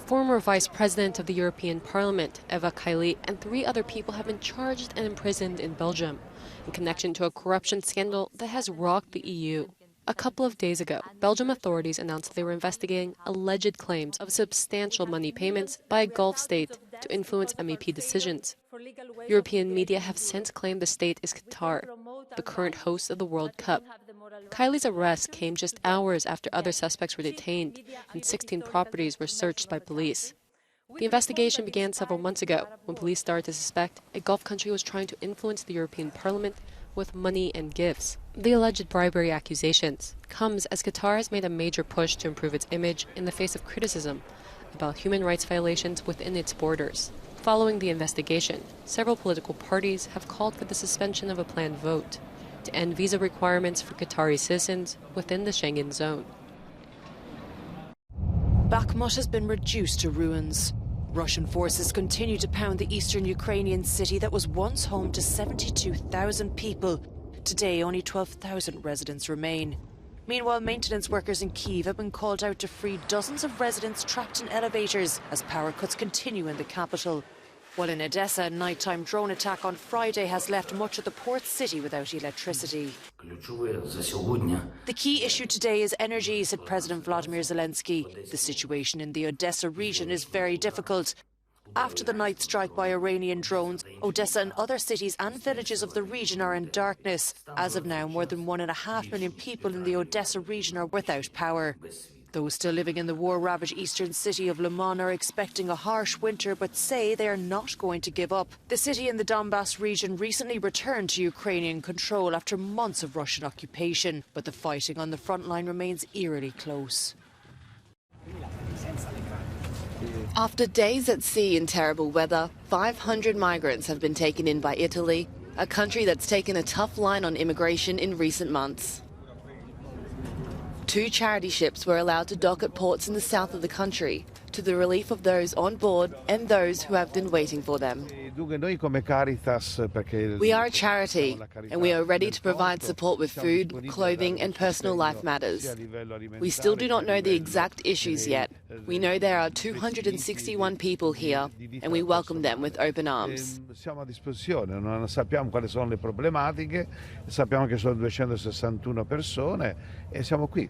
former vice president of the European Parliament, Eva Kaili, and 3 other people have been charged and imprisoned in Belgium in connection to a corruption scandal that has rocked the EU. A couple of days ago, Belgian authorities announced they were investigating alleged claims of substantial money payments by a Gulf state to influence MEP decisions. European media have since claimed the state is Qatar, the current host of the World Cup. Kaili's arrest came just hours after other suspects were detained and 16 properties were searched by police. The investigation began several months ago when police started to suspect a Gulf country was trying to influence the European Parliament with money and gifts. The alleged bribery accusations comes as Qatar has made a major push to improve its image in the face of criticism about human rights violations within its borders. Following the investigation, several political parties have called for the suspension of a planned vote to end visa requirements for Qatari citizens within the Schengen zone. Bakhmut has been reduced to ruins. Russian forces continue to pound the eastern Ukrainian city that was once home to 72,000 people. Today, only 12,000 residents remain. Meanwhile, maintenance workers in Kyiv have been called out to free dozens of residents trapped in elevators as power cuts continue in the capital. While in Odessa, a nighttime drone attack on Friday has left much of the port city without electricity. The key issue today is energy, said President Vladimir Zelensky. The situation in the Odessa region is very difficult. After the night strike by Iranian drones, Odessa and other cities and villages of the region are in darkness. As of now, more than 1.5 million people in the Odessa region are without power. Those still living in the war-ravaged eastern city of Liman are expecting a harsh winter but say they are not going to give up. The city in the Donbass region recently returned to Ukrainian control after months of Russian occupation, but the fighting on the front line remains eerily close. After days at sea in terrible weather, 500 migrants have been taken in by Italy, a country that's taken a tough line on immigration in recent months. 2 charity ships were allowed to dock at ports in the south of the country, to the relief of those on board and those who have been waiting for them. We are a charity, and we are ready to provide support with food, clothing and personal life matters. We still do not know the exact issues yet. We know there are 261 people here, and we welcome them with open arms. Siamo a disposizione, non sappiamo quali sono le problematiche, sappiamo che sono 261 persone e siamo qui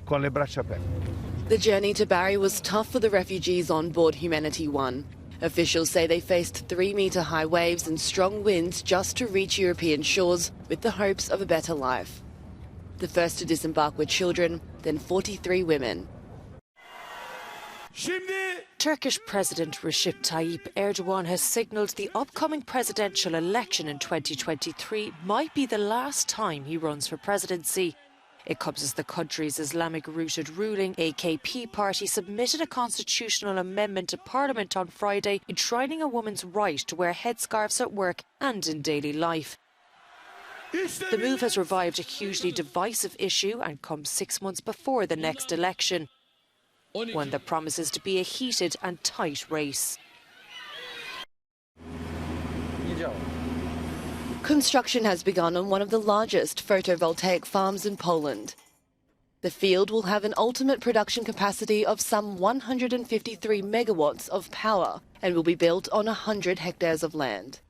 con le braccia aperte. The journey to Bari was tough for the refugees on board Humanity 1. Officials say they faced 3-metre-high waves and strong winds just to reach European shores with the hopes of a better life. The first to disembark were children, then 43 women. Turkish President Recep Tayyip Erdogan has signalled the upcoming presidential election in 2023 might be the last time he runs for presidency. It comes as the country's Islamic-rooted ruling AKP party submitted a constitutional amendment to Parliament on Friday enshrining a woman's right to wear headscarves at work and in daily life. The move has revived a hugely divisive issue and comes 6 months before the next election, one that promises to be a heated and tight race. Construction has begun on one of the largest photovoltaic farms in Poland. The field will have an ultimate production capacity of some 153 megawatts of power and will be built on 100 hectares of land.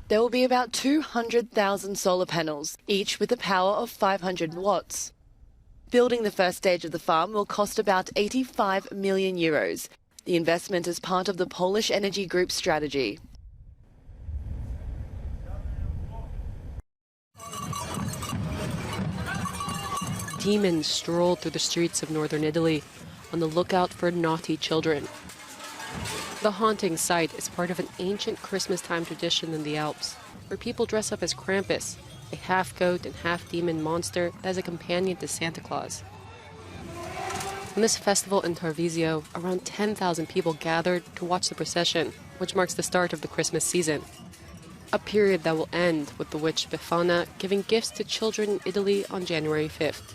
There will be about 200,000 solar panels, each with a power of 500 watts. Building the first stage of the farm will cost about 85 million euros. The investment is part of the Polish Energy Group's strategy. Demons stroll through the streets of northern Italy on the lookout for naughty children. The haunting sight is part of an ancient Christmas-time tradition in the Alps, where people dress up as Krampus, a half-goat and half-demon monster that is a companion to Santa Claus. In this festival in Tarvisio, around 10,000 people gathered to watch the procession, which marks the start of the Christmas season. A period that will end with the witch Befana giving gifts to children in Italy on January 5th.